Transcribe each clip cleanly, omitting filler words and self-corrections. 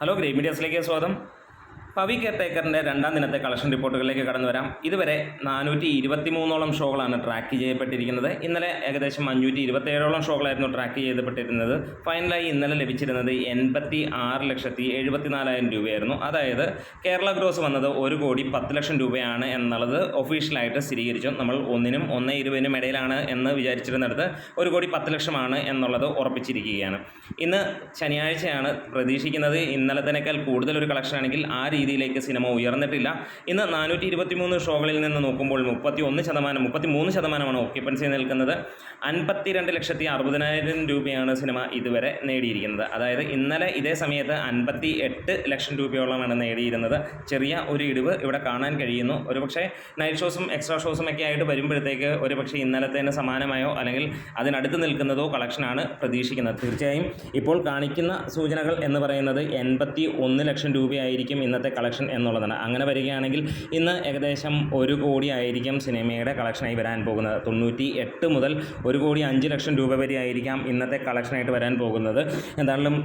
Hello, great മീഡിയാസിലേക്ക് സ്വാഗതം. പവി കെയർടേക്കറിൻ്റെ രണ്ടാം ദിനത്തെ collection റിപ്പോർട്ടുകളിലേക്ക് കടന്നു വരാം. ഇതുവരെ 423ഓളം ഷോകളാണ് ട്രാക്ക് ചെയ്യപ്പെട്ടിരിക്കുന്നത്. ഇന്നലെ ഏകദേശം 527ഓളം ഷോകളായിരുന്നു ട്രാക്ക് ചെയ്യപ്പെട്ടിരുന്നത്. ഫൈനലായി ഇന്നലെ ലഭിച്ചിരുന്നത് 86,74,000 രൂപയായിരുന്നു. അതായത് കേരള ഗ്രോസ് വന്നത് 1,10,00,000 രൂപയാണ് എന്നുള്ളത് ഒഫീഷ്യലായിട്ട് സ്ഥിരീകരിച്ചു. നമ്മൾ 1-നും 1,20-നും ഇടയിലാണ് എന്ന് വിചാരിച്ചിരുന്നിടത്ത് 1,10,00,000 എന്നുള്ളത് ഉറപ്പിച്ചിരിക്കുകയാണ്. ഇന്ന് ശനിയാഴ്ചയാണ്. പ്രതീക്ഷിക്കുന്നത് ഇന്നലത്തേക്കാൾ കൂടുതലൊരു കളക്ഷൻ ആണെങ്കിൽ ആ രീതിയിലേക്ക് സിനിമ ഉയർന്നിട്ടില്ല. ഇന്ന് 423 ഷോകളിൽ നിന്ന് നോക്കുമ്പോൾ 33% ഓക്യുപ്പൻസി നിൽക്കുന്നത്. 52,60,000 രൂപയാണ് സിനിമ ഇതുവരെ നേടിയിരിക്കുന്നത്. അതായത് ഇന്നലെ ഇതേ സമയത്ത് 58 ലക്ഷം രൂപയോളമാണ് നേടിയിരുന്നത്. ചെറിയ ഒരു ഇടിവ് ഇവിടെ കാണാൻ കഴിയുന്നു. ഒരുപക്ഷെ നൈറ്റ് ഷോസും എക്സ്ട്രാ ഷോസും ഒക്കെ ആയിട്ട് വരുമ്പോഴത്തേക്ക് ഒരുപക്ഷെ ഇന്നലത്തേന് സമാനമായോ അല്ലെങ്കിൽ അതിനടുത്ത് നിൽക്കുന്നതോ കളക്ഷനാണ് പ്രതീക്ഷിക്കുന്നത്. തീർച്ചയായും ഇപ്പോൾ കാണിക്കുന്ന സൂചനകൾ എന്ന് പറയുന്നത് 81 ലക്ഷം രൂപയായിരിക്കും ഇന്നത്തെ കളക്ഷൻ എന്നുള്ളതാണ്. അങ്ങനെ വരികയാണെങ്കിൽ ഇന്ന് ഏകദേശം 1 കോടി ആയിരിക്കും സിനിമയുടെ കളക്ഷനായി വരാൻ പോകുന്നത്. 98 മുതൽ 1,05,00,000 രൂപ വരെ ആയിരിക്കാം ഇന്നത്തെ കളക്ഷനായിട്ട് വരാൻ പോകുന്നത്. എന്തായാലും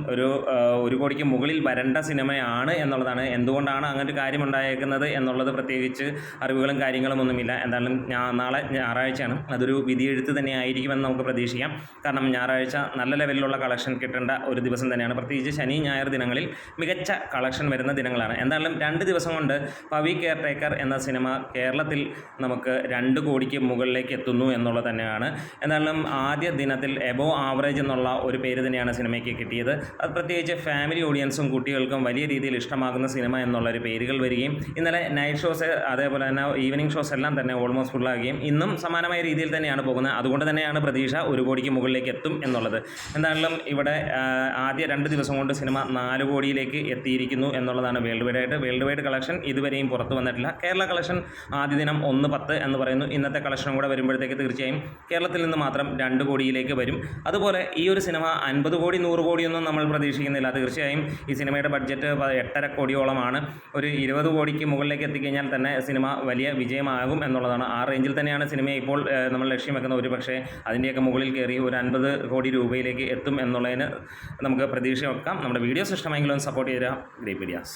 1 കോടിക്ക് മുകളിൽ വരേണ്ട സിനിമയാണ് എന്നുള്ളതാണ്. എന്തുകൊണ്ടാണ് അങ്ങനെ ഒരു കാര്യം ഉണ്ടായേക്കുന്നത് എന്നുള്ളത് പ്രത്യേകിച്ച് അറിവുകളും കാര്യങ്ങളും ഒന്നുമില്ല. എന്തായാലും നാളെ ഞായറാഴ്ചയാണ്. അതൊരു വിധിയെഴുത്ത് തന്നെ ആയിരിക്കുമെന്ന് നമുക്ക് പ്രതീക്ഷിക്കാം. കാരണം ഞായറാഴ്ച നല്ല ലെവലിലുള്ള കളക്ഷൻ കിട്ടേണ്ട ഒരു ദിവസം തന്നെയാണ്. പ്രത്യേകിച്ച് ശനി ഞായർ ദിനങ്ങളിൽ മികച്ച കളക്ഷൻ വരുന്ന ദിനങ്ങളാണ്. എന്തായാലും 2 ദിവസം കൊണ്ട് പവി കെയർടേക്കർ എന്ന സിനിമ കേരളത്തിൽ നമുക്ക് 2 കോടിക്ക് മുകളിലേക്ക് എത്തുന്നു എന്നുള്ളത് തന്നെയാണ്. എന്തായാലും ആദ്യ ദിനത്തിൽ എബോവ് ആവറേജ് എന്നുള്ള ഒരു പേര് തന്നെയാണ് സിനിമയ്ക്ക് കിട്ടിയത്. അത് പ്രത്യേകിച്ച് ഫാമിലി ഓഡിയൻസും കുട്ടികൾക്കും വലിയ രീതിയിൽ ഇഷ്ടമാകുന്ന സിനിമ എന്നുള്ളൊരു പേരുകൾ വരികയും ഇന്നലെ നൈറ്റ് ഷോസ് അതേപോലെ തന്നെ ഈവനിങ് ഷോസ് എല്ലാം തന്നെ ഓൾമോസ്റ്റ് ഫുള്ളാകുകയും ഇന്നും സമാനമായ രീതിയിൽ തന്നെയാണ് പോകുന്നത്. അതുകൊണ്ട് തന്നെയാണ് പ്രതീക്ഷ 1 കോടിക്ക് മുകളിലേക്ക് എത്തും എന്നുള്ളത്. എന്തായാലും ഇവിടെ ആദ്യ 2 ദിവസം കൊണ്ട് സിനിമ 4 കോടിയിലേക്ക് എത്തിയിരിക്കുന്നു എന്നുള്ളതാണ് വേൾഡ് വൈഡ് കളക്ഷൻ. ഇതുവരെയും പുറത്തു വന്നിട്ടില്ല. കേരള കളക്ഷൻ ആദ്യ ദിനം 1.10 എന്ന് പറയുന്നു. ഇന്നത്തെ കളക്ഷനും കൂടെ വരുമ്പോഴത്തേക്ക് തീർച്ചയായും കേരളത്തിൽ നിന്ന് മാത്രം 2 കോടിയിലേക്ക് വരും. അതുപോലെ ഈ ഒരു സിനിമ 50 കോടി 100 കോടിയൊന്നും നമ്മൾ പ്രതീക്ഷിക്കുന്നില്ല. തീർച്ചയായും ഈ സിനിമയുടെ ബഡ്ജറ്റ് 8.5 കോടിയോളമാണ്. ഒരു 20 കോടിക്ക് മുകളിലേക്ക് എത്തിക്കഴിഞ്ഞാൽ തന്നെ സിനിമ വലിയ വിജയമാകും എന്നുള്ളതാണ്. ആ റേഞ്ചിൽ തന്നെയാണ് സിനിമയെ ഇപ്പോൾ നമ്മൾ ലക്ഷ്യം വെക്കുന്നത്. ഒരു പക്ഷേ അതിൻ്റെയൊക്കെ മുകളിൽ കയറി ഒരു 50 കോടി രൂപയിലേക്ക് എത്തും എന്നുള്ളതിന് നമുക്ക് പ്രതീക്ഷ വെക്കാം. നമ്മുടെ വീഡിയോസ് ഇഷ്ടമെങ്കിലും സപ്പോർട്ട് ചെയ്യുക. Great medias.